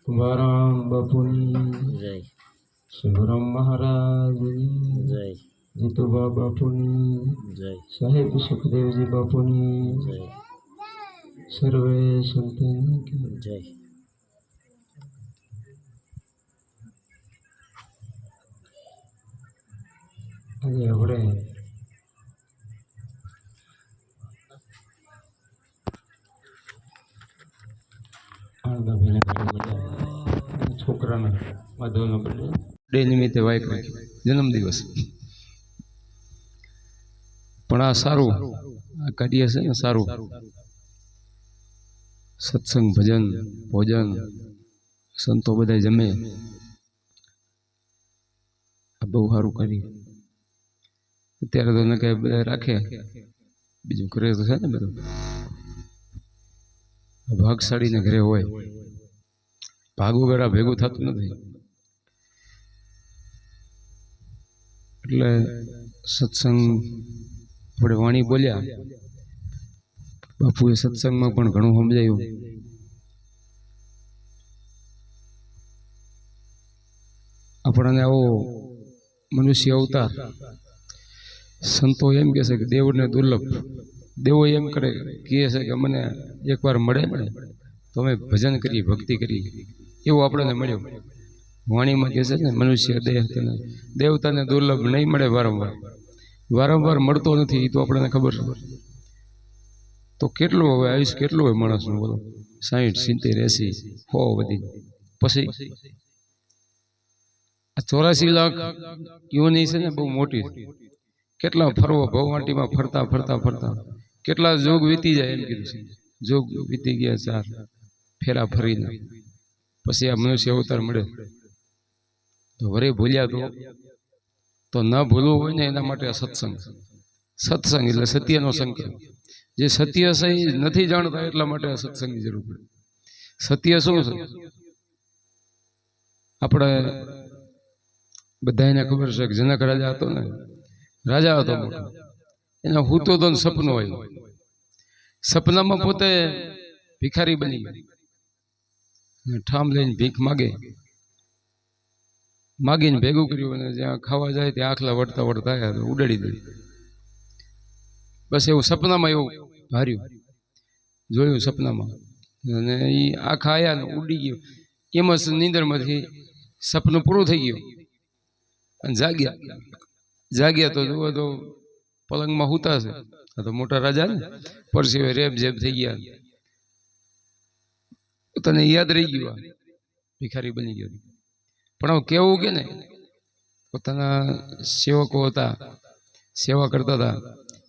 तुकाराम बापूनी जय सिंगराम महाराजनी जय जितोबा बापूनी जय साहेब सुखदेवजी बापूनी जय सर्वे संतांनी की जय આજે આપણે છોકરાના માધવનો ડે નિમિત્તે વાયક રાખી જન્મદિવસ પણ આ સારું આ કાર્ય છે ને સારું સત્સંગ ભજન ભોજન સંતો બધા જમે આ બહુ સારું કાર્ય અત્યારે તો ને કઈ બધા રાખે બીજું ઘરે તો છે ને બધું ભાગશાળીને ઘરે હોય ભાગ વગેરે ભેગું થતું નથી એટલે સત્સંગ આપણે વાણી બોલ્યા બાપુએ સત્સંગમાં પણ ઘણું સમજાયું આપણને આવો મનુષ્ય અવતાર સંતો એમ કહે છે કે દેવને દુર્લભ દેવો એમ કહે છે કે મને એકવાર મળે ને તો અમે ભજન કરીએ ભક્તિ કરીએ એવું આપણને મળ્યું વાણીમાં કહે છે ને મનુષ્ય દેહ દેવતાને દુર્લભ નહીં મળે વારંવાર મળતો નથી એ તો આપણને ખબર છે તો કેટલું હવે આયુષ કેટલું હોય માણસનું બોલો 60 70 80 100 વધી પછી આ 84 લાખ યોની છે ને બહુ મોટી કેટલા ફરવો ભવવાટીમાં ફરતા ફરતા ફરતા કેટલા જોગ વીતી જાય એમ કીધું છે જોગ વીતી ગયા 4 ફેરા ફરીને પછી આ મનુષ્ય અવતાર મળે તો વરે ભૂલ્યા તો ન ભૂલવું હોય ને એના માટે આ સત્સંગ એટલે સત્યનો સંકેત જે સત્ય છે એ નથી જાણતા એટલા માટે આ સત્સંગની જરૂર પડે સત્ય શું છે આપણે બધાને ખબર છે કે જનક રાજા હતો ને રાજા હતો મોટો એના હૂતો તો સપનું હોય સપનામાં પોતે ભિખારી બની ગયો ઠામ લઈને ભીખ માગીને ભેગું કર્યું અને જ્યાં ખાવા જાય ત્યાં આખલા વળતા વળતા ઉડાડી દે બસ એવું સપનામાં એવું ભાર્યું જોયું સપનામાં અને એ આખા આયા ને ઉડી ગયો એમાં નીંદરમાંથી સપનું પૂરું થઈ ગયું અને જાગ્યા તો જુઓ તો પલંગમાં હુતા છે આ તો મોટા રાજા ને પરસીવે રેબ જેબ થઈ ગયા તને યાદ રહી ગયું ભિખારી બની ગયો પણ હવે કેવું કે ને પોતાના સેવકો હતા સેવા કરતા હતા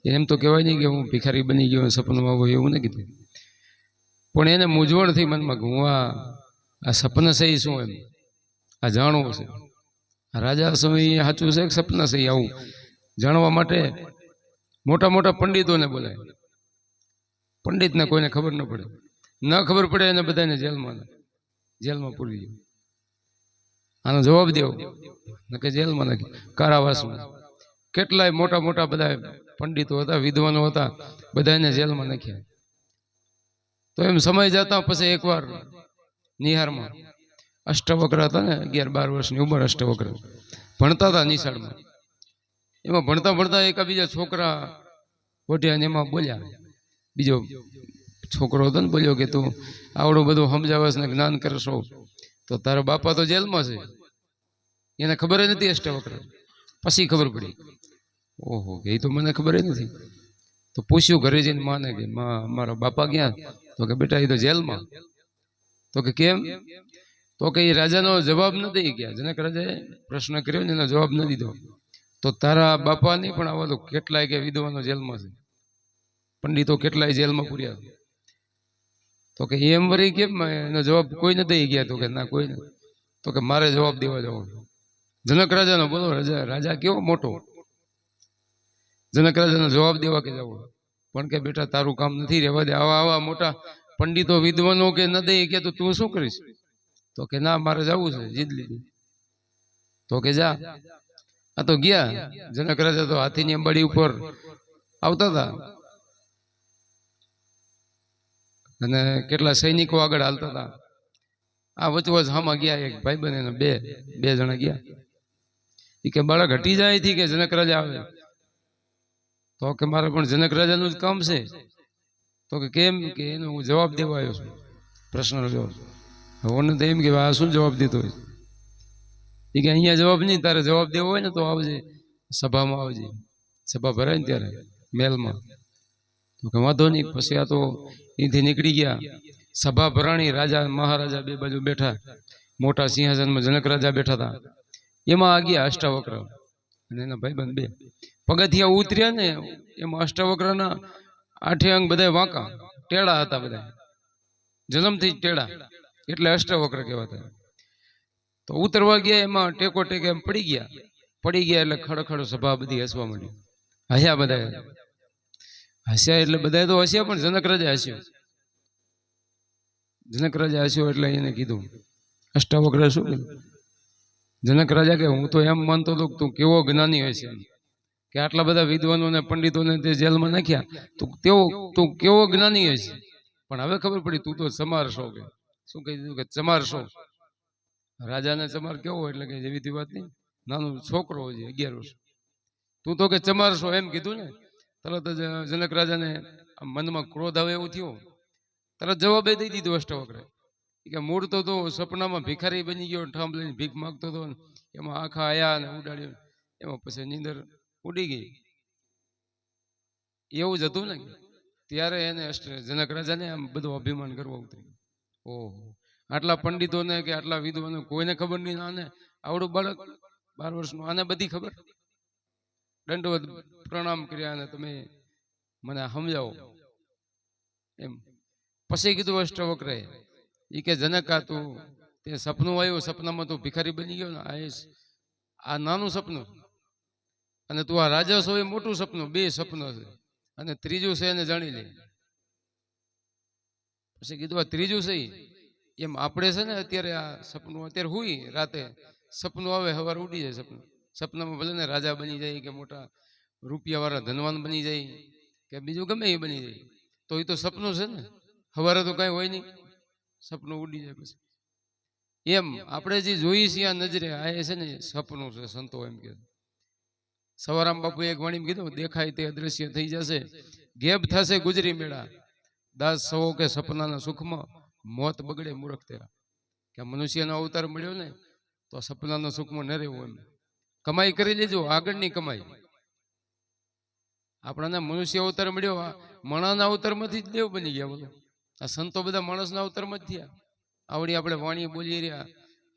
એમ તો કહેવાય નહીં કે હું ભિખારી બની ગયો સપનમાં હોય એવું ન કીધું પણ એને મૂંઝવણથી મનમાં કે હું આ સપન છે એ શું એમ આ જાણવું છે રાજા સમય સાચું છે કે સપના છે આવું જાણવા માટે મોટા મોટા પંડિતોને બોલાય પંડિતને કોઈને ખબર ન પડે ન ખબર પડે એને બધાને જેલમાં પૂરી ગયો આનો જવાબ દેવો કે જેલમાં નાખી કારાવાસમાં કેટલાય મોટા મોટા બધા પંડિતો હતા વિદ્વાનો હતા બધાને જેલમાં નાખ્યા તો એમ સમય જતા પછી એકવાર નિહારમાં અષ્ટવક્ર હતા ને 11-12 વર્ષની ઉંમર અષ્ટવક્ર ભણતા હતા નિશાળમાં એમાં ભણતા ભણતા એકાબીજા છોકરા વઢ્યા ને એમાં બોલ્યા બીજો છોકરો હતો ને બોલ્યો કે તું આવડું બધું સમજાવસ ને જ્ઞાન કરશો તો તારા બાપા તો જેલમાં છે એને ખબર નથી અષ્ટવક્ર પછી ખબર પડી ઓહો એ તો મને ખબર નથી તો પૂછ્યું ઘરે જઈને માને કે માં મારા બાપા ક્યાં તો કે બેટા એ તો જેલમાં તો કે કેમ તો કે એ રાજાનો જવાબ ન દઈ ગયા જનક રાજાએ પ્રશ્ન કર્યો ને એનો જવાબ ન દીધો તો તારા બાપા નહીં પણ આવા તો કેટલાય કે વિદ્વાનો જેલમાં છે પંડિતો કેટલાય જેલમાં પૂર્યા તો કે એમ વળી કેમ એનો જવાબ કોઈ ન દઈ ગયા તો કે ના કોઈ નથી તો કે મારે જવાબ દેવા જવો જનક રાજાનો બોલો રાજા કેવો મોટો જનક રાજાનો જવાબ દેવા કે જવો પણ કે બેટા તારું કામ નથી રહેવા દે આવા મોટા પંડિતો વિદ્વાનો કે ન દઈ કે તો તું શું કરીશ તો કે ના મારે જવું છે જીદ લીધી તો કે જા આ તો ગયા જનક રાજા તો હાથીની અંબાડી ઉપર આવતા હતા અને કેટલા સૈનિકો આગળ હાલતા હતા આ વચવચ હામાં ગયા એક ભાઈબંધ એના બે જણા ગયા. એ કે બાળક હટી જાય થી કે જનક રાજા આવે. તો કે મારે પણ જનક રાજાનું જ કામ છે. તો કે કેમ? કે એનો હું જવાબ દેવા આવ્યો છું, પ્રશ્નનો જવાબ. ઓને તો એમ કે આ શું જવાબ દીધો હોય? એ કે અહીંયા જવાબ નહીં, તારે જવાબ દેવો હોય ને તો આવજે, સભામાં આવજે, સભા ભરાય ને ત્યારે મેલમાં. તો કે વાંધો નહીં. પછી આ તો અહીંથી નીકળી ગયા. સભા ભરાણી, રાજા મહારાજા બે બાજુ બેઠા, મોટા સિંહાસનમાં જનક રાજા બેઠા હતા. એમાં આ ગયા અષ્ટાવક્ર અને એના ભાઈબંધ બે. પગથિયા ઉતર્યા ને એમાં અષ્ટાવક્રના 8 અંગ બધા વાંકા ટેડા હતા, બધા જન્મથી જ ટેડા, એટલે અષ્ટાવક્ર કહેવાતા. તો ઉતરવા ગયા, એમાં ટેકો ટેકે એમ પડી ગયા એટલે ખડખડ સભા બધી હસવા માંડી. હસ્યા બધા, હસ્યા એટલે બધા તો હસ્યા, પણ જનક રાજા હસ્યો. જનક રાજા હસ્યો એટલે એને કીધું, અષ્ટાવક્ર શું કીધું? જનક રાજા કે હું તો એમ માનતો હતો કે તું કેવો જ્ઞાની હોય છે, કે આટલા બધા વિદ્વાનોને પંડિતોને તે જેલમાં નાખ્યા, તું કેવો જ્ઞાની હોય છે. પણ હવે ખબર પડી તું તો ચમાર છો. કે શું કહી દીધું? કે ચમાર છો. રાજાને ચમાર કેવો એટલે કે એવી વાત નહીં, નાનો છોકરો હોય 11 વર્ષ. તું તો કે ચમાર છો એમ કીધું ને. તરત જ જનક રાજાને મનમાં ક્રોધ આવે એવું થયું. તરત જવાબ દઈ દીધો અષ્ટાવક્રે કે મૂળ તો સપનામાં ભિખારી બની ગયો, ઠામ લઈને ભીખ માગતો હતો, એમાં આખા આયા અને ઉડાડ્યો, એમાં પછી નીંદર ઉડી ગઈ. એવું જ હતું ને. ત્યારે એને જનક રાજાને આમ બધું અભિમાન કરવા ઉતરી. ઓહો, આટલા પંડિતોને કે આટલા વિદ્વાનો કોઈને ખબર નહીં, આને આવડું બાળક 12 વર્ષનું, આને બધી ખબર. દંડવત પ્રણામ કર્યા અને તમે મને સમજાવો એમ. પછી કીધું અષ્ટાવક્રએ, એ કે જનક આ તું તે સપનું આવ્યું, સપનામાં તું ભિખારી બની ગયો ને, આ નાનું સપનું, અને તું આ રાજા છો એ મોટું સપનું, 2 સપનું છે, અને ત્રીજું છે એને જાણી લે. પછી કીધું આ ત્રીજું છે એમ આપણે છે ને અત્યારે આ સપનું અત્યારે હુઈ રાતે સપનું આવે, સવારે ઉડી જાય સપનું. સપનામાં ભલે ને રાજા બની જાય, કે મોટા રૂપિયાવાળા ધનવાન બની જાય, કે બીજું ગમે એ બની જાય, તો એ તો સપનું છે ને. સવારે તો કઈ હોય નહીં, સપનું ઉડી જાય. પછી એમ આપણે જે જોઈએ છીએ આ નજરે, આ છે ને સપનું છે. સંતો એમ કે સવારામ બાપુ એક વાણી કીધું, દેખાય તે અદ્રશ્ય થઈ જશે, ગેબ થશે ગુજરી મેળા, દાસ સવો કે સપનાના સુખમાં, મોત બગડે મૂર્ખ તેરા. કે મનુષ્યનો અવતાર મળ્યો ને તો સપનાના સુખમાં ન રહેવું. એમ કમાઈ કરી લેજો, આગળની કમાઈ. આપણાને મનુષ્ય અવતાર મળ્યો, માણસના અવતારમાંથી જ દેવ બની ગયા. બોલો, આ સંતો બધા માણસના અવતારમાં જ થયા. આવડી આપણે વાણી બોલી રહ્યા,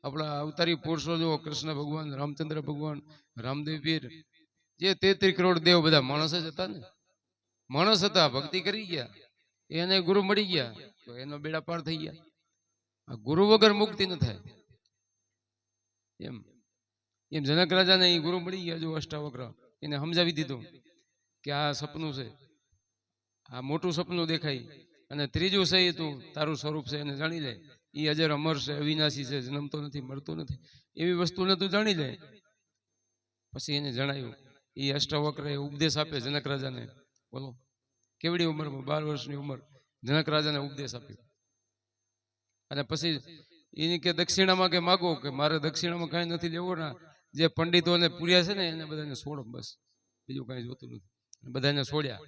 આપણા અવતારી પુરુષો જો કૃષ્ણ ભગવાન, રામચંદ્ર ભગવાન, રામદેવ પીર, જે 33 કરોડ દેવ બધા માણસ જ હતા ને. માણસ હતા, ભક્તિ કરી ગયા, એને ગુરુ મળી ગયા તો એનો બેડા પાર થઈ ગયા. આ ગુરુ વગર મુક્તિ ન થાય. એમ એમ જનક રાજાને એ ગુરુ મળી ગયા. જો અષ્ટાવક્ર એને સમજાવી દીધું કે આ સપનું છે, આ મોટું સપનું દેખાય, અને ત્રીજું છે એ તું તારું સ્વરૂપ છે એને જાણી લે. એ અજર અમર છે, અવિનાશી છે, જન્મતો નથી, મળતો નથી, એવી વસ્તુને તું જાણી લે. પછી એને જણાવ્યું, એ અષ્ટાવક્રએ ઉપદેશ આપે જનક રાજાને. બોલો, કેવડી ઉંમરમાં, 12 વર્ષની ઉંમર, જનક રાજાને ઉપદેશ આપ્યો. અને પછી એની કે દક્ષિણામાં કે માગો, કે મારે દક્ષિણામાં કાંઈ નથી લેવો ના, જે પંડિતોને પૂર્યા છે ને એને બધાને છોડો, બસ બીજું કાંઈ જોતું નથી. બધાને છોડ્યા.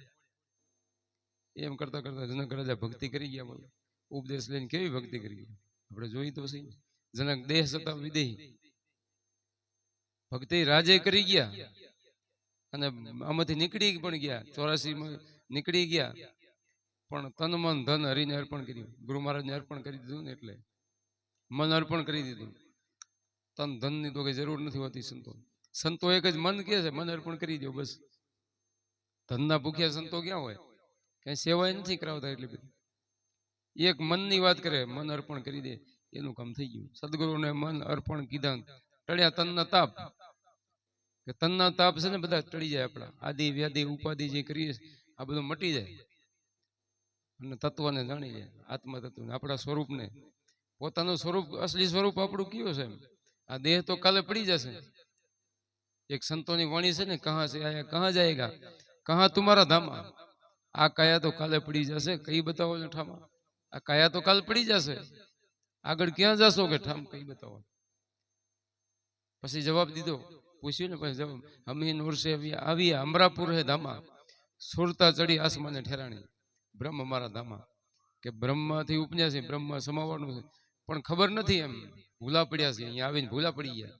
એમ કરતા કરતા જનક રાજા ભક્તિ કરી ગયા. બોલો, ઉપદેશ લઈને કેવી ભક્તિ કરી આપણે જોઈ તો સહી. જનક દેહ સતા વિદેહી ભક્તિ રાજે કરી ગયા, અને આમાંથી નીકળી પણ ગયા. 84 નીકળી ગયા, પણ તન મન ધન હરિને અર્પણ કર્યું. ગુરુ મહારાજને અર્પણ કરી દીધું ને, એટલે મન અર્પણ કરી દીધું. તન ધન ની તો કઈ જરૂર નથી હોતી. સંતો એક જ મન કે છે, મન અર્પણ કરી દો બસ. ધનના ભૂખ્યા સંતો ક્યાં હોય, કઈ સેવાય નથી કરાવતા. એટલી બધી એક મનની વાત કરે, મન અર્પણ કરી દે, એનું કામ થઈ ગયું. સદગુરુને મન અર્પણ કીધા, ટળ્યા તનના તાપ. કે તનના તાપ છે ને બધા ટળી જાય. આપણા આદિ વ્યાધિ ઉપાધિ જે કરીએ આ બધું મટી જાય, અને તત્વને જાણી જાય, આત્મા તત્વને, આપણા સ્વરૂપને. પોતાનું સ્વરૂપ, અસલી સ્વરૂપ આપણું કયું છે. આ દેહ તો કાલે પડી જશે. એક સંતોની વાણી છે ને, કહા સે આયા કહા જાયેગા, કહા તુમારા ધામા. આ કાયા તો કાલે પડી જશે, કઈ બતાવો ઠામા. આ કાયા તો કાલે પડી જશે, આગળ ક્યાં જશો કે ઠામ કઈ બતાવો. પછી જવાબ દીધો, પૂછ્યું ને પછી જવાબ, હમી નૂર સે આવી અમરાપુર હે ધામા, સુરતા ચડી આસમાને ઠેરાણી, બ્રહ્મ મારા ધામા. કે બ્રહ્મથી ઉપન્યા છે, બ્રહ્મ સમાવવાનું છે, પણ ખબર નથી, એમ ભૂલા પડ્યા છે, અહીંયા આવીને ભૂલા પડી ગયા,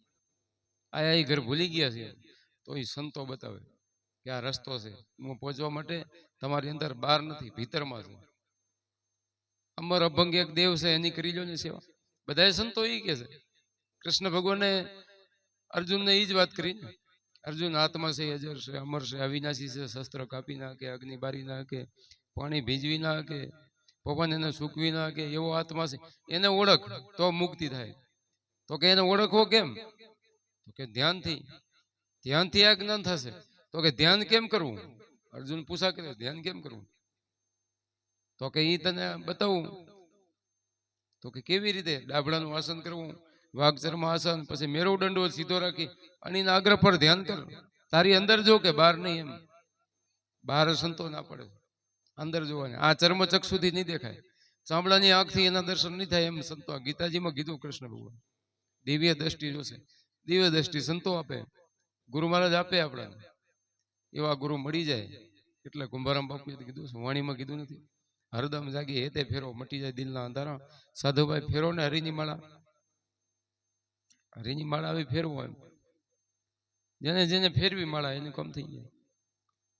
આયા એ ઘર ભૂલી ગયા છે. તો એ સંતો બતાવે કે આ રસ્તો છે, હું પહોંચવા માટે તમારી અંદર બહાર નથી, ભીતરમાં છે. અમર અભંગ એક દેવ છે, એની કરી લો ને સેવા. બધા સંતો એ કે છે. કૃષ્ણ ભગવાને અર્જુનને એ જ વાત કરી ને, અર્જુન આત્મા છે, અજર છે, અમર છે, અવિનાશી છે, શસ્ત્ર કાપી નાખે, અગ્નિ બારી નાખે, પાણી ભીજવી નાખે, પવન એને સૂકવી નાખે, એવો આત્મા છે. એને ઓળખ તો મુક્તિ થાય. તો કે એને ઓળખવો કેમ? તો કે ધ્યાનથી. ધ્યાનથી આ જ્ઞાન થશે. તો કે ધ્યાન કેમ કરવું? અર્જુન પૂછા કરે, ધ્યાન કેમ કરવું? તો કે ઈ તને બતાવું. તો કે કેવી રીતે? ડાભડાનું આસન કરવું, વાઘચર્મ આસન, પછી મેરુદંડો સીધો રાખી અને એના અગ્ર પર ધ્યાન કર. તારી અંદર જો કે બહાર નહીં. એમ બહાર સંતો ના પડે, અંદર જોવાની. આ ચર્મ ચક્ષુથી નહીં દેખાય, ચામડાની આંખથી એના દર્શન નહીં થાય. એમ સંતો ગીતાજીમાં કીધું કૃષ્ણ ભગવાન. દિવ્ય દ્રષ્ટિ જોશે, દિવ્ય દ્રષ્ટિ સંતો આપે, ગુરુ મહારાજ આપે આપણને. એવા ગુરુ મળી જાય એટલે કુંભારામ બાપુએ કીધું છે, વાણીમાં કીધું નથી, હરદમ જાગી હેતે ફેરો, મટી જાય દિલના અંધારા. સાધુભાઈ ફેરો ને હરિની માળા, હરિની માળા આવી ફેરવો. એમ જેને જેને ફેરવી માળા એને કમ થઈ જાય.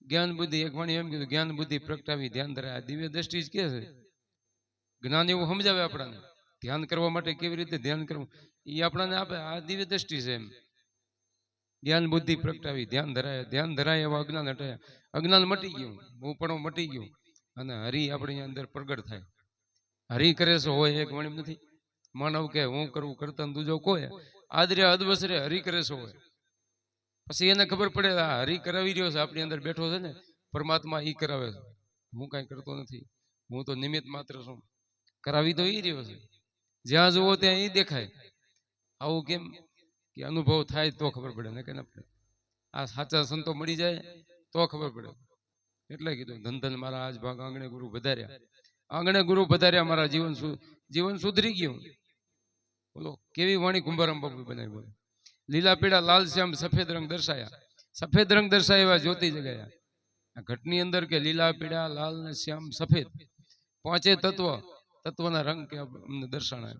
જ્ઞાન બુદ્ધિ, એક વાણી એમ કીધું, જ્ઞાન બુદ્ધિ પ્રગટાવી ધ્યાન ધરાય. આ દિવ્ય દ્રષ્ટિ જ કે છે. જ્ઞાન એવું સમજાવે આપણને, ધ્યાન કરવા માટે કેવી રીતે ધ્યાન કરવું એ આપણને આપે. આ દિવ્ય દ્રષ્ટિ છે. એમ જ્ઞાન બુદ્ધિ પ્રગટાવી ધ્યાન ધરાય, ધ્યાન ધરાય એવા અજ્ઞાન હટાયા. અજ્ઞાન મટી ગયું, હું પણ મટી ગયું, અને હરિ આપણી અંદર પ્રગટ થાય. હરિ કરે છે હોય એક વણી નથી. માનવ કે હું કરવું કરતા દૂજો કોઈ આદરે અદવસરે હરિ કરે છે હોય. પછી એને ખબર પડે આ હરિ કરાવી રહ્યો છે, આપણી અંદર બેઠો છે ને પરમાત્મા, ઈ કરાવે છે, હું કઈ કરતો નથી, હું તો નિમિત્ત માત્ર છું. કરાવી તો ઈ રહ્યો છે, જ્યાં જુઓ ત્યાં ઈ દેખાય. આવું કેમ? કે અનુભવ થાય તો ખબર પડે ને કે ના પડે. આ સાચા સંતો મળી જાય તો ખબર પડે. એટલે કીધું ધન ધન મારા આજ ભાગ આંગણે ગુરુ પધાર્યા, આંગણે ગુરુ પધાર્યા, મારા જીવન સુધરી ગયું. બોલો કેવી વાણી કુંભારામ બાપુ બનાવી. બોલે લીલા પીળા લાલ શ્યામ સફેદ રંગ દર્શાયા, સફેદ રંગ દર્શાયા જ્યોતિ જગાયા. આ ઘટની અંદર કે લીલા પીળા લાલ ને શ્યામ સફેદ પાંચે તત્વના રંગ કે અમને દર્શાણા.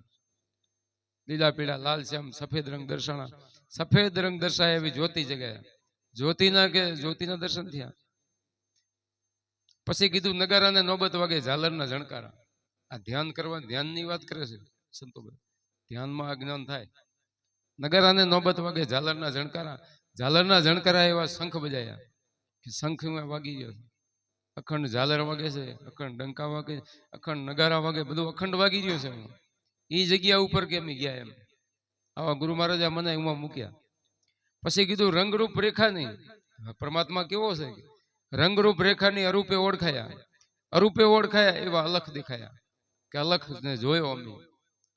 લીલા પીળા લાલ શ્યામ સફેદ રંગ દર્શાણા, સફેદ રંગ દર્શાય એવી જ્યોતિ જગાયા. જ્યોતિના દર્શન થયા. પછી કીધું નગારાને નોબત વાગે ઝાલરના ઝણકારા. આ ધ્યાન કરવા, ધ્યાનની વાત કરે છે સંતો. ધ્યાનમાં આ જ્ઞાન થાય. નગારાને નોબત વાગે ઝાલરના ઝણકારા, ઝાલરના ઝણકારા એવા શંખ બજાયા. કે શંખ વાગી ગયો, અખંડ ઝાલર વાગે છે, અખંડ ડંકા વાગે, અખંડ નગારા વાગે, બધું અખંડ વાગી રહ્યું છે. એ જગ્યા ઉપર કેમ ગયા? એમ આવા ગુરુ મહારાજે મને એમાં મૂક્યા. પછી કીધું રંગરૂપ રેખા નહીં. પરમાત્મા કેવો છે? રંગરૂપ રેખાની અરૂપે ઓળખાયા, અરૂપે ઓળખાયા એવા અલખ દેખાયા. કે અલખ ને જોયો અમે.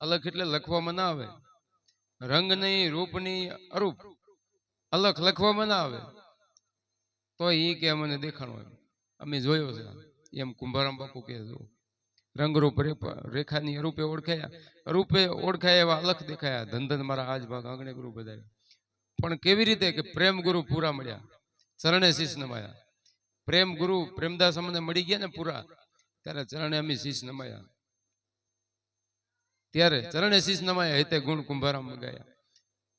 અલખ એટલે લખવામાં ના આવે, રંગ નહીં, રૂપ નહીં, અરૂપ. અલખ લખવામાં ના આવે તો એ કે અમને દેખાણો, અમે જોયો છે. એમ કુંભારામ બાપુ કે રંગરૂપ રેખાની અરૂપે ઓળખાયા, અરૂપે ઓળખાયા એવા અલખ દેખાયા. ધન ધન મારા આજ ભાગ આંગણે ગુરુ બધાયા. પણ કેવી રીતે? કે પ્રેમ ગુરુ પૂરા મળ્યા, ચરણે શીશ નમાયા. પ્રેમ ગુરુ પ્રેમદાસ અમને મળી ગયા ને પૂરા, ત્યારે ચરણે અમે શીશ નમાયા. ત્યારે ચરણે શીશ નમાયા. હેતે ગુણ કુંભારામ ગાયા.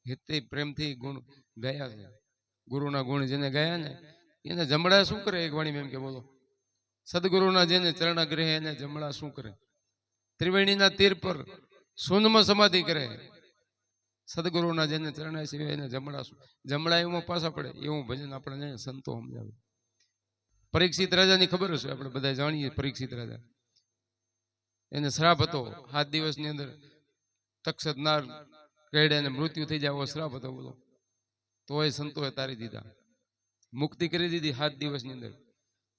હેતે પ્રેમથી ગુણ ગાયા છે. ગુરુના ગુણ જેને ગાયા ને એને જમણા શું કરે? એક વાણી એમ કે બોલો, સદગુરુના જેને ચરણાગ્રહે એને જમણા શું કરે? ત્રિવેણીના તીર પર શૂન્યમાં સમાધિ કરે. સદગુરુના જેને ચરણા સિવાય એને જમણા શું? જમણા એમાં પાછા પડે એવું ભજન આપણને સંતો સમજાવે. પરીક્ષિત રાજાની ખબર હશે, આપણે બધા જાણીએ. પરીક્ષિત રાજા, એને શ્રાપ હતો 7 દિવસની અંદર તક્ષત નાર કેડે એને મૃત્યુ થઈ જાય એવો શ્રાપ હતો. બોલો તોય સંતોએ તારી દીધા, મુક્તિ કરી દીધી 7 દિવસની અંદર.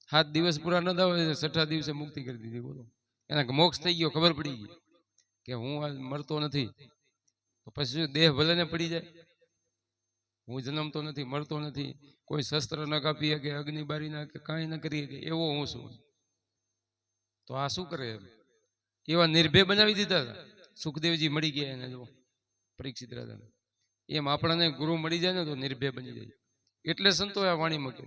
7 દિવસ પૂરા ન થાય, 6ઠા દિવસે મુક્તિ કરી દીધી. બોલો એના મોક્ષ થઈ ગયો. ખબર પડી ગઈ કે હું આ મરતો નથી. તો પછી દેહ ભલે ને પડી જાય, હું જન્મતો નથી, મરતો નથી, કોઈ શસ્ત્ર ન કાપી શકે, અગ્નિ બારી ના કે કાંઈ ન કરી શકે એવો હું છું. તો આ શું કરે? એવા નિર્ભય બનાવી દીધા હતા. સુખદેવજી મળી ગયા એને જો પરીક્ષિત રાજાને, એમ આપણને ગુરુ મળી જાય ને તો નિર્ભય બની જાય. એટલે સંતો આ વાણીમાં કહે,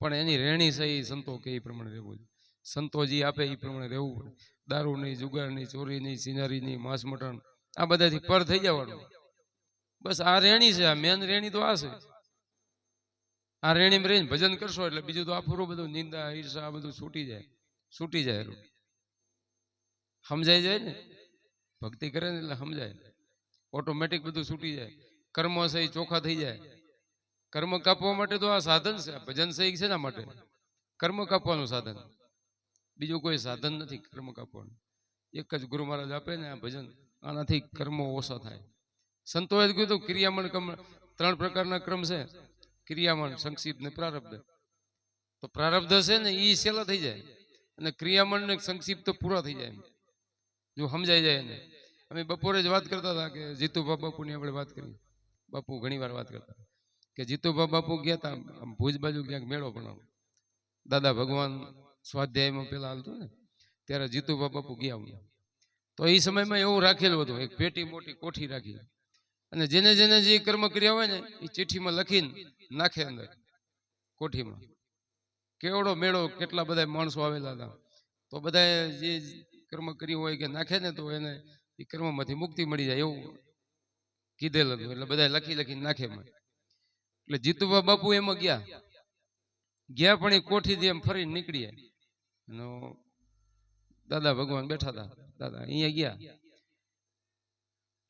પણ એની રહેણી સહી સંતો કે એ પ્રમાણે રહેવું જોઈએ. સંતો જે આપે એ પ્રમાણે રહેવું પડે. દારૂ નહીં, જુગાર નહીં, ચોરી નહીં, સિનારી નહીં, માંસ મટણ આ બધાથી પર થઈ જવાનું. બસ આ રેણી છે, આ મેન રેણી તો આ છે. આ રેણીમાં રહીને ભજન કરશો એટલે બીજું તો આ પૂરું બધું નિંદા ઈર્ષા આ બધું છૂટી જાય. સમજાઈ જાય ને, ભક્તિ કરે ને એટલે સમજાય, ઓટોમેટિક બધું છૂટી જાય. કર્મ છે એ ચોખ્ખા થઈ જાય. કર્મ કાપવા માટે તો આ સાધન છે. ભજન છે છે ના માટે કર્મ કાપવાનું સાધન, બીજું કોઈ સાધન નથી કર્મ કાપવાનું. એક જ ગુરુ મહારાજ આપે ને આ ભજન, આનાથી કર્મો ઓછા થાય. સંતોએ કીધું ક્રિયામણ કર્મ 3 પ્રકારના ક્રમ છે, ક્રિયામણ, સંક્ષિપ્ત ને પ્રારબ્ધ. તો પ્રારબ્ધ છે ને એ સેલા થઈ જાય, અને ક્રિયામણ ને સંક્ષિપ્ત પૂરા થઈ જાય જો સમજાઈ જાય એને. અમે બપોરે જ વાત કરતા હતા કે જીતુભા બાપુની આપણે વાત કરી. બાપુ ઘણી વાર વાત કરતા કે જીતુભા બાપુ ગયા હતા ભુજ બાજુ ક્યાંક મેળો બનાવો, દાદા ભગવાન સ્વાધ્યાયમાં પેલા હાલતું ને ત્યારે જીતુભા બાપુ ગયા. તો એ સમયમાં એવું રાખેલું હતું, એક પેટી મોટી કોઠી રાખી, અને જેને જેને જે કર્મ કર્યા હોય ને એ ચિઠ્ઠીમાં લખીને નાખે અંદર કોઠીમાં. કેવડો મેળો, કેટલા બધા માણસો આવેલા હતા. તો બધા જે કર્મ કર્યું હોય કે નાખે ને તો એને એ કર્મમાંથી મુક્તિ મળી જાય એવું કીધેલું હતું. એટલે બધા લખી લખીને નાખે. એટલે જીતુભા બાપુ એમાં ગયા પણ એ કોઠીથી એમ ફરીને નીકળી. દાદા ભગવાન બેઠા હતા, દાદા અહીંયા ગયા.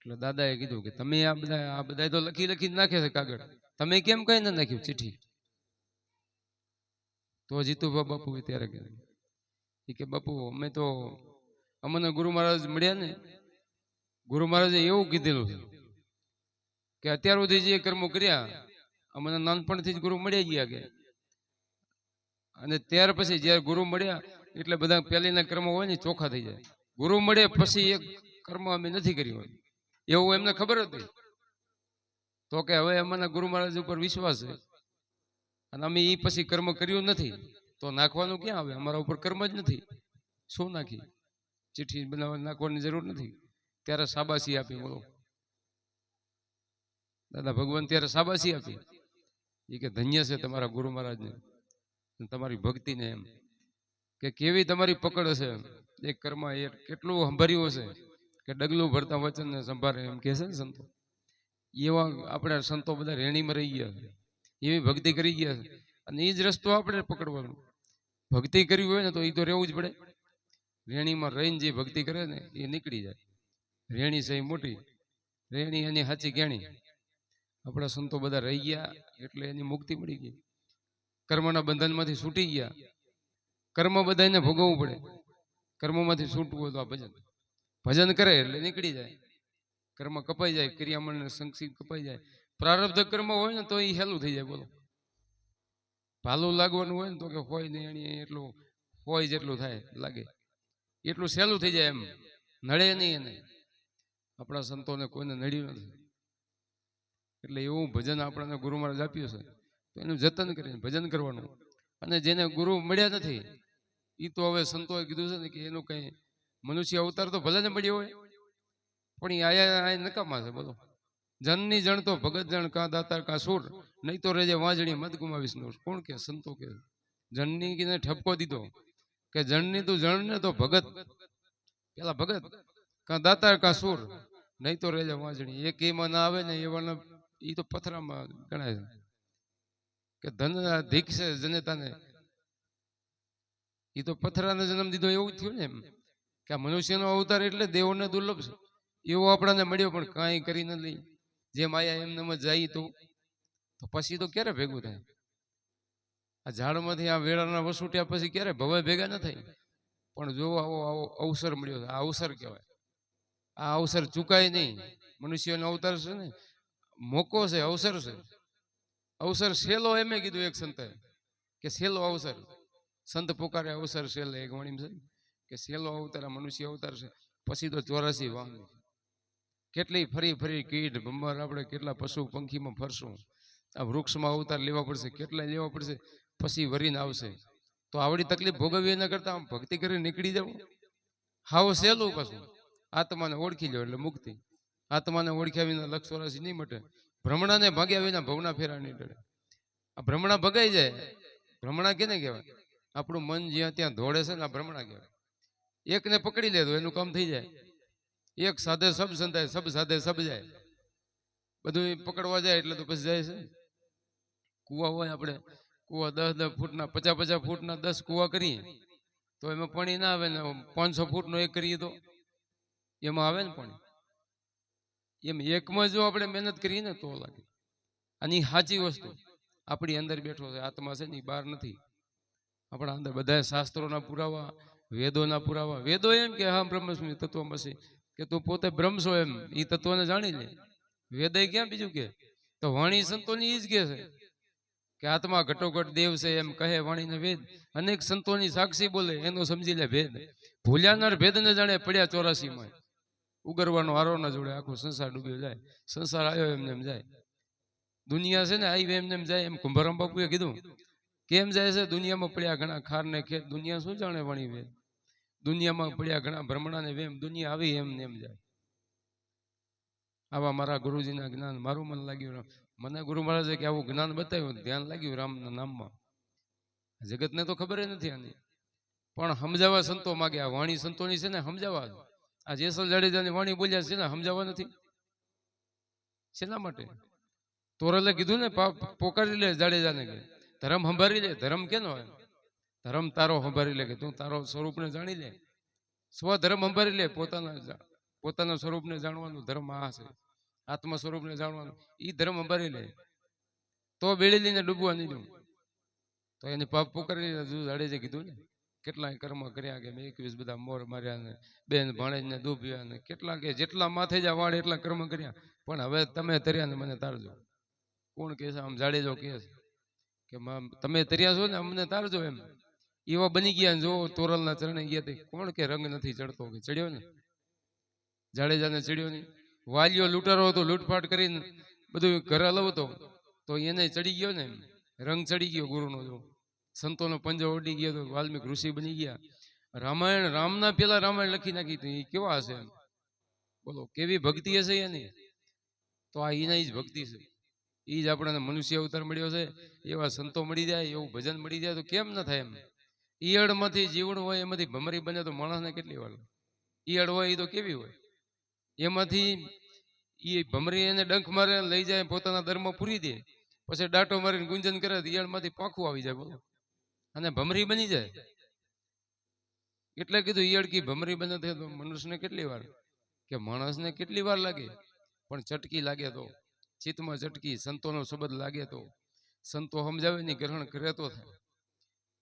એટલે દાદાએ કીધું કે તમે આ બધા તો લખી લખીને નાખે છે કાગળ, તમે કેમ કઈ ના નાખ્યું ચિઠ્ઠી? તો જીતુભા બાપુ ત્યારે કે બાપુ અમે તો અમને ગુરુ મહારાજ મળ્યા ને, ગુરુ મહારાજે એવું કીધેલું છે કે અત્યાર સુધી જે કર્મો કર્યા અમને નાનપણથી જ ગુરુ મળી ગયા કે, અને ત્યાર પછી જયારે ગુરુ મળ્યા એટલે બધા પહેલીના કર્મ હોય ને ચોખ્ખા થઈ જાય. ગુરુ મળે પછી એક કર્મ અમે નથી કર્યું હોય એવું એમને ખબર હતી. તો કે હવે અમારા ગુરુ મહારાજ ઉપર વિશ્વાસ છે અને અમે એ પછી કર્મ કર્યું નથી તો નાખવાનું ક્યાં આવે? અમારા ઉપર કર્મ જ નથી, શું નાખી? ચિઠ્ઠી બનાવવા નાખવાની જરૂર નથી. ત્યારે શાબાશી આપી. બોલો દાદા ભગવાન ત્યારે શાબાશી આપી એ કે ધન્ય છે તમારા ગુરુ મહારાજને, તમારી ભક્તિને, એમ કે કેવી તમારી પકડ હશે, એક કર્મ એ કેટલું સંભાર્યું હશે કે ડગલું ભરતા વચનને સંભાળે એમ કે છે ને સંતો. એવા આપણે સંતો બધા રેણીમાં રહી ગયા, એવી ભક્તિ કરી ગયા, અને એ જ રસ્તો આપણે પકડવાનો. ભક્તિ કરવી હોય ને તો એ તો રહેવું જ પડે. રેણીમાં રહીને જે ભક્તિ કરે ને એ નીકળી જાય. રેણી છે મોટી, રેણી એની સાચી જ્ઞાણી. આપણા સંતો બધા રહી ગયા એટલે એની મુક્તિ મળી ગઈ. કર્મના બંધનમાંથી છૂટી ગયા. કર્મ બધાને ભોગવવું પડે, કર્મમાંથી છૂટવું હોય તો આ ભજન કરે એટલે નીકળી જાય. કર્મ કપાઈ જાય, ક્રિયામણ સંક્ષિપ્ત કપાઈ જાય. પ્રારબ્ધ કર્મ હોય ને તો એ હેલું થઈ જાય. બોલો ભાલું લાગવાનું હોય ને તો કે હોય નહીં, એટલું હોય જેટલું થાય લાગે એટલું સહેલું થઈ જાય, એમ નડે નહીં એને. આપણા સંતોને કોઈને નડ્યું નથી. એટલે એવું ભજન આપણને ગુરુ મહારાજ આપ્યું છે તો એનું જતન કરીને ભજન કરવાનું. અને જેને ગુરુ મળ્યા નથી એ તો હવે સંતોએ કીધું છે ને કે એનું કઈ મનુષ્ય અવતાર તો ભલે ને મળ્યો હોય પણ એ આયા નકામા છે. બોલો જનની જણ તો ભગત જણ, કા દાતાર કા સુર, નહીં તો રેજે વાંજણી મત ગુમાવીશ નૂર. કોણ કે? સંતો કે જણની ને ઠપકો દીધો કે જણની તું જણ ને તો ભગત, પેલા ભગત, કા દાતાર કા સુર, નહીં તો રેજે વાંજણી. એક એમાં ના આવે ને એવાના એ તો પથરામાં ગણાય છે કે ધન ધીક છે જનેતાને, એ તો પથરાને જન્મ દીધો એવું થયું ને. એમ કે આ મનુષ્યનો અવતાર એટલે દેવોને દુર્લભ છે એવો આપણાને મળ્યો પણ કાંઈ કરી નથી. જેમ આયા એમને જાય તો પછી તો ક્યારે ભેગું થાય? આ ઝાડમાંથી આ વેળાના વસૂટ્યા પછી ક્યારે ભવાય ભેગા ન થાય? પણ જો આવો આવો અવસર મળ્યો છે, આ અવસર કહેવાય. આ અવસર ચૂકાય નહીં. મનુષ્યનો અવતાર છે ને, મોકો છે, અવસર છે. અવસર સેલો એમે કીધું એક સંતે કે સેલો અવસર. સંત પોકારે અવસર સેલે, એક વાણી છે કે સેલો અવતાર મનુષ્ય અવતાર છે. પછી તો 84 વાહન, કેટલી ફરી ફરી કીટ ભંબાર, આપણે કેટલા પશુ પંખીમાં ફરશું. આ વૃક્ષમાં અવતાર લેવા પડશે, કેટલા લેવા પડશે, પછી વરીને આવશે. તો આવડી તકલીફ ભોગવવી એના કરતા આમ ભક્તિ કરી નીકળી જવું હાવ સહેલું. પાછું આત્માને ઓળખી લો એટલે મુક્તિ. આત્માને ઓળખ્યા વિના લક્ષ 84 નહીં મટે. ભ્રમણાને ભાગ્યા વિના ભવના ફેરા નહીં ટળે. આ ભ્રમણા ભગાઈ જાય. ભ્રમણા કેને કહેવાય? આપણું મન જ્યાં ત્યાં દોડે છે ને આ ભ્રમણા કહેવાય. એકને પકડી લે તો એનું કામ થઈ જાય. એક સાધે સબ સંતાય, સબ સાધે સબ જાય. બધું પકડવા જાય એટલે તો પછી જાય છે. કુવા હોય આપણે, કુવા 10-10 ફૂટના 50-50 ફૂટના 10 કુવા કરીએ તો એમાં પાણી ના આવે ને 500 ફૂટનો એક કરીએ તો એમાં આવે ને પાણી. એમ એકમાં જો આપણે મહેનત કરીએ ને તો લાગે. આની સાચી વસ્તુ આપણી અંદર બેઠો છે, આત્મા છે ને બહાર નથી. આપણા અંદર બધા શાસ્ત્રોના પુરાવા, વેદોના પુરાવા. વેદો એમ કે હા બ્રહ્મસ્મી તત્વમસી, કે તું પોતે બ્રહ્મ છો એમ એ તત્વને જાણી લે. વેદય ક્યાં બીજું કે? તો વાણી સંતોની ઈ જ કે છે કે આત્મા ઘટોઘટ દેવ છે એમ કહે વાણીને વેદ. અનેક સંતોની સાક્ષી બોલે એનો સમજી લે ભેદ. ભૂલ્યાનાર ભેદને જાણે પડ્યા 84માં. ઉગરવાનો હારો ના જોડે આખો સંસાર ડૂબ્યો જાય. સંસાર આવ્યો એમને એમ જાય. દુનિયા છે ને આવી એમને એમ જાય. એમ કુંભારામ બાપુએ કીધું કેમ જાય છે? દુનિયામાં પડ્યા ઘણા ખાર ને ખેત, દુનિયા શું જાણે વાણી વેદ. દુનિયામાં પડ્યા ઘણા ભ્રમણા ને વેમ, દુનિયા આવી એમ ને એમ જાય. આવા મારા ગુરુજીના જ્ઞાન મારું મન લાગ્યું. મને ગુરુ મહારાજે કે આવું જ્ઞાન બતાવ્યું, ધ્યાન લાગ્યું રામના નામમાં. જગતને તો ખબર નથી આની, પણ સમજાવવા સંતો માગે. આ વાણી સંતોની છે ને સમજાવવા. આ જેસલ જાડેજાની વાણી બોલ્યા છે ને સમજાવવા નથી. શેના માટે? તોરલે કીધું ને પોકારી લે જાડેજાને કે ધર્મ સંભાળી લે. ધર્મ કેનો હોય? ધર્મ તારો સંભાળી લે, કે તું તારો સ્વરૂપને જાણી લે. સ્વધર્મ સંભાળી લે. પોતાના સ્વરૂપને જાણવાનું ધર્મ આ છે. આત્મ સ્વરૂપને જાણવાનું ઈ ધર્મ સંભાળી લે તો બેડેલીને ડૂબવા નહીં દઉં. તો એને પાપ પોકારી જાડેજે કીધું ને કેટલાય કર્મ કર્યા કે મેં 21 બધા મોર માર્યા ને બેન ભાણેજને ડૂબ્યા ને કેટલા કે જેટલા માથે જા વાળ એટલા કર્મ કર્યા, પણ હવે તમે તર્યા ને મને તારજો. કોણ કહે છે? આમ જાડેજો કહે છે કે તમે તર્યા છો ને અમને તારજો એમ. એવા બની ગયા. જો તોરલના ચરણે ગયા તે કોણ કે રંગ નથી ચડતો, કે ચડ્યો ને જાડેજાને ચડ્યો નહીં. વાલીઓ લૂંટારો હતો, લૂંટફાટ કરીને બધું ઘરે હલાવતો તો એને ચડી ગયો ને રંગ ચડી ગયો ગુરુનો. જો સંતોનો પંજો ઓડી ગયો તો વાલ્મીક ઋષિ બની ગયા. રામાયણ રામના પેલા રામાયણ લખી નાખી તો એ કેવા હશે એમ બોલો, કેવી ભક્તિ હશે એની. તો આ એના જ ભક્તિ છે. એ જ આપણને મનુષ્ય અવતાર મળ્યો છે. એવા સંતો મળી જાય, એવું ભજન મળી જાય તો કેમ ન થાય એમ. ઈયળમાંથી જીવણું હોય એમાંથી ભમરી બને તો માણસને કેટલી વાર. ઈયળ હોય એ તો કેવી હોય, એમાંથી એ ભમરી એને ડંખ મારે લઈ જાય પોતાના દરમાં પૂરી દે, પછી ડાટો મારીને ગુંજન કરે તો ઈયળમાંથી પાંખું આવી જાય બોલો, અને ભમરી બની જાય. એટલે કીધું ઈયળ કી ભમરી બને તો મનુષ્યને કેટલી વાર, કે માણસને કેટલી વાર લાગે, પણ ચટકી લાગે તો ચિત્તમાં ચટકી. સંતોનો શબ્દ લાગે તો સંતો સમજાવે નહીં, ગ્રહણ કરે તો થાય,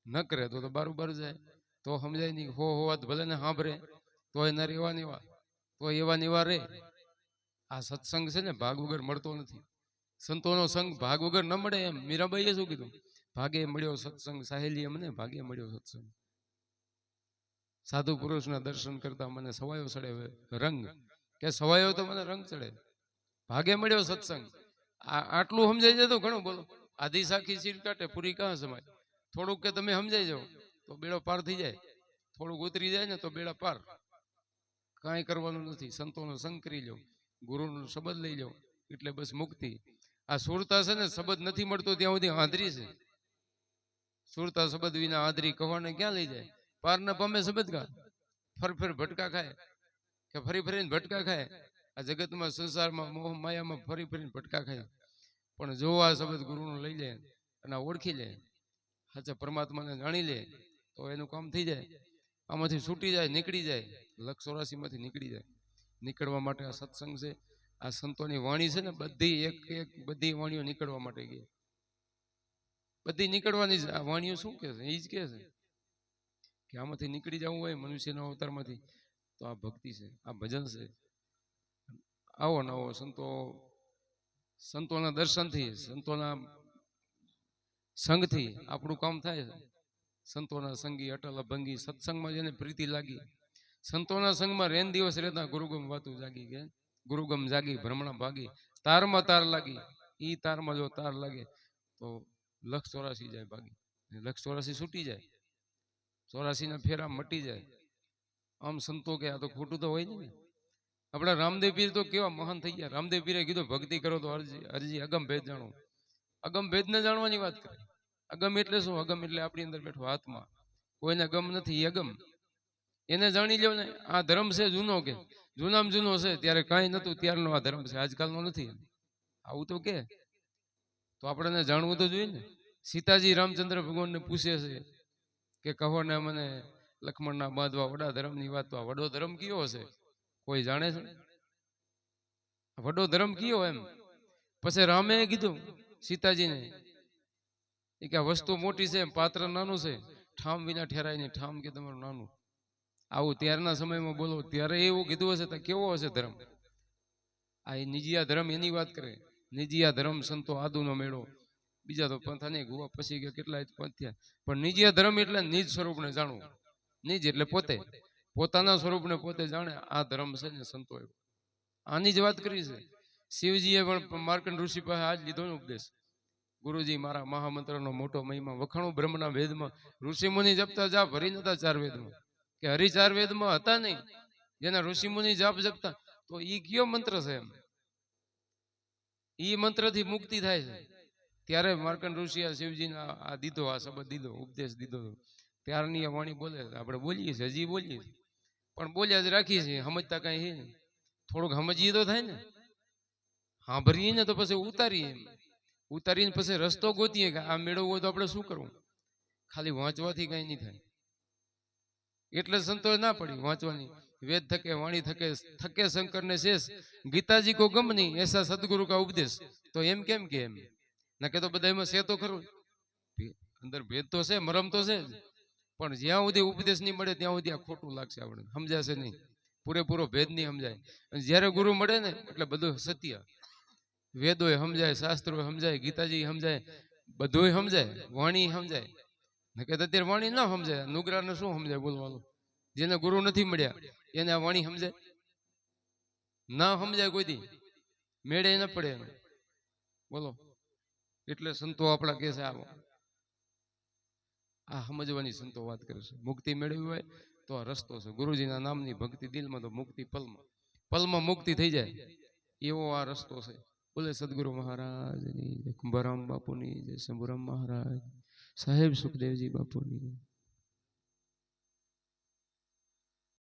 ન કરે તો બારું જાય. તો સમજાય નહીં. હો વાત ભલે ને સાંભળે તો એના રેવા નેવા, તો એવા નેવા રે. આ સત્સંગ છે ને ભાગ વગર મળતો નથી. સંતોનો સંગ ભાગ વગર ન મળે. એમ મીરાબાઈએ શું કીધું? ભાગે મળ્યો સત્સંગ સાહેલી અમને, ભાગે મળ્યો સત્સંગ. સાધુ પુરુષના દર્શન કરતા મને સવાયો ચડે રંગ, કે સવાયો તો મને રંગ ચડે. ભાગે મળ્યો સત્સંગ. આટલું સમજાઈ જાય તો ઘણું બોલો. આધી સાખી ચીર કાટે પૂરી કાં સમાય. થોડુંક કે તમે સમજાઈ જાઓ તો બેડો પાર થઈ જાય. થોડુંક ઉતરી જાય ને તો બેડા પાર. કાંઈ કરવાનું નથી. સંતોનો સંગ કરી લો, ગુરુનો શબ્દ લઈ લો એટલે બસ મુક્તિ. આ સુરતા છે ને શબ્દ નથી મળતો ત્યાં સુધી આંધરી છે. સુરતા શબ્દ વિના આંધરી કવાને ક્યાં લઈ જાય? પાર ના પામે શબ્દ કા ફર ભટકા ખાય, કે ફરી ફરીને ભટકા ખાય. આ જગતમાં સંસારમાં મોહ માયામાં ફરી ફરીને ભટકા ખાય. પણ જો આ શબ્દ ગુરુનો લઈ લે અને ઓળખી લે, સાચા પરમાત્માને જાણી લે તો એનું કામ થઈ જાય. આમાંથી છૂટી જાય, નીકળી જાય. લક્ષ 84 માંથી નીકળી જાય. નીકળવા માટે આ સત્સંગ છે. આ સંતોની વાણી છે ને બધી એક એક બધી વાણીઓ નીકળવા માટે ગઈ. બધી નીકળવાની છે. આ વાણીઓ શું કે છે? એ જ કે છે કે આમાંથી નીકળી જવું હોય મનુષ્યના અવતારમાંથી તો આ ભક્તિ છે, આ ભજન છે. આવો નવો સંતોના દર્શનથી, સંતોના સંગથી આપણું કામ થાય છે. સંતોના સંગી અટલ અભંગી, સત્સંગમાં જેને પ્રીતિ લાગી, સંતોના સંગમાં રેન દિવસ રહેતા ગુરુગમ વાતું જાગી, કે ગુરુગમ જાગી ભ્રમણા ભાગી, તારમાં તાર લાગી. ઈ તારમાં જો તાર લાગે તો લક્ષ 84 જાય ભાગી. લક્ષ 84 છૂટી જાય, 84 ના ફેરા મટી જાય. આમ સંતો કે આ તો ખોટું તો હોય ને, આપણા રામદેવ પીર તો કેવા મહાન થઈ ગયા. રામદેવ પીરે કીધું ભક્તિ કરો તો અરજી અગમ ભેદ જાણો. અગમ ભેદ ને જાણવાની વાત કરે. અગમ એટલે શું? અગમ એટલે આપણી અંદર બેઠો આત્મા. કોઈને ગમ નથી, એ અગમ. એને જાણી લો ને. આ ધર્મ છે જૂનો, કે જૂનામાં જૂનો છે. ત્યારે કાંઈ નતું ત્યારનો આ ધર્મ છે, આજકાલનો નથી. આવું તો કે તો આપણને જાણવું તો જોઈએ ને. સીતાજી રામચંદ્ર ભગવાનને પૂછે છે કે કહો ને મને લક્ષ્મણના બાંધવા વડા ધર્મની વાત. તો આ વડો ધર્મ કયો હશે? કોઈ જાણે છે? વડો ધર્મ કયો? એમ પછી રામે કીધું સીતાજીને કે આ વસ્તુ મોટી છે, પાત્ર નાનું છે, ઠામ વિના ઠેરાય નહીં. ઠામ કે તમારું નાનું. આવું ત્યારના સમયમાં બોલો, ત્યારે એવું કીધું હશે તો કેવો હશે ધર્મ? આ નિજીયા ધર્મ એની વાત કરે. નિજીયા ધર્મ સંતો આદુનો મેળો. બીજા તો પંથ નહીં, ગુવા પછી ગયા કેટલાય પંથ થયા. પણ નિજીયા ધર્મ એટલે નિજ સ્વરૂપને જાણવું. નિજ એટલે પોતે, પોતાના સ્વરૂપને પોતે જાણે. આ ધર્મ છે ને સંતો એવો. આની જ વાત કરી છે. શિવજીએ પણ માર્કંડ ઋષિ પાસે આજ લીધો ને ઉપદેશ. ગુરુજી મારા મહામંત્રનો મોટો મહિમા વખાણું બ્રહ્મના વેદમાં. ઋષિ મુનિ જપતા જાપ હરી નતા ચાર વેદમાં. કે હરિ ચાર વેદમાં હતા નહીં, જેના ઋષિ મુનિ જાપ જપતા, તો ઈ કયો મંત્ર છે? એમ ઈ મંત્રથી મુક્તિ થાય છે. ત્યારે માર્કંડ ઋષિ શિવજીને આ દીધો, આ શબ્દ દીધો, ઉપદેશ દીધો. ત્યારની આ વાણી બોલે. આપણે બોલીએ છીએ, હજી બોલીએ છીએ, પણ બોલ્યા જ રાખીએ છીએ. સમજતા કઈ છે ને. થોડુંક સમજીએ તો થાય ને. સાંભળીએ ને તો પછી ઉતારીએ. ઉતારીને પછી રસ્તો ગોતીએ કે આ મેળવવો હોય તો આપણે શું કરવું. ખાલી વાંચવાથી કઈ નહીં થાય. એટલે સંતોષ ના પડી વાંચવાની. વેદ થકે વાણી થકે થકે શંકર ને શેષ, ગીતાજી કો ગમ નહીં એસા સદગુરુ કા ઉપદેશ. તો એમ કેમ કે એમ ના કે તો બધા એમાં છે તો ખરું. અંદર ભેદ તો છે, મરમ તો છે જ. પણ જ્યાં સુધી ઉપદેશ નહીં મળે ત્યાં સુધી આ ખોટું લાગશે. આપણે સમજાશે નહીં, પૂરેપૂરો ભેદ નહીં સમજાય. જયારે ગુરુ મળે ને એટલે બધું સત્ય. વેદો સમજાય, શાસ્ત્રો સમજાય, ગીતાજી સમજાય, બધું સમજાય, વાણી સમજાય. કે અત્યારે વાણી ના સમજાય. નુગરાને શું સમજાય બોલવાનું? જેને ગુરુ નથી મળ્યા એને આ વાણી સમજાય? ના સમજાય કોઈ દી. મેળે ન પડે એનો. બોલો. એટલે સંતો આપણા કે છે આ સમજવાની સંતો વાત કરે છે. મુક્તિ મેળવી હોય તો આ રસ્તો છે. ગુરુજીના નામની ભક્તિ દિલમાં તો મુક્તિ પલમાં. પલમાં મુક્તિ થઈ જાય એવો આ રસ્તો છે. બોલે સદગુરુ મહારાજની જય, કુંભારામ બાપુની જય, શંભુરામ મહારાજ, સાહેબ સુખદેવજી બાપુની.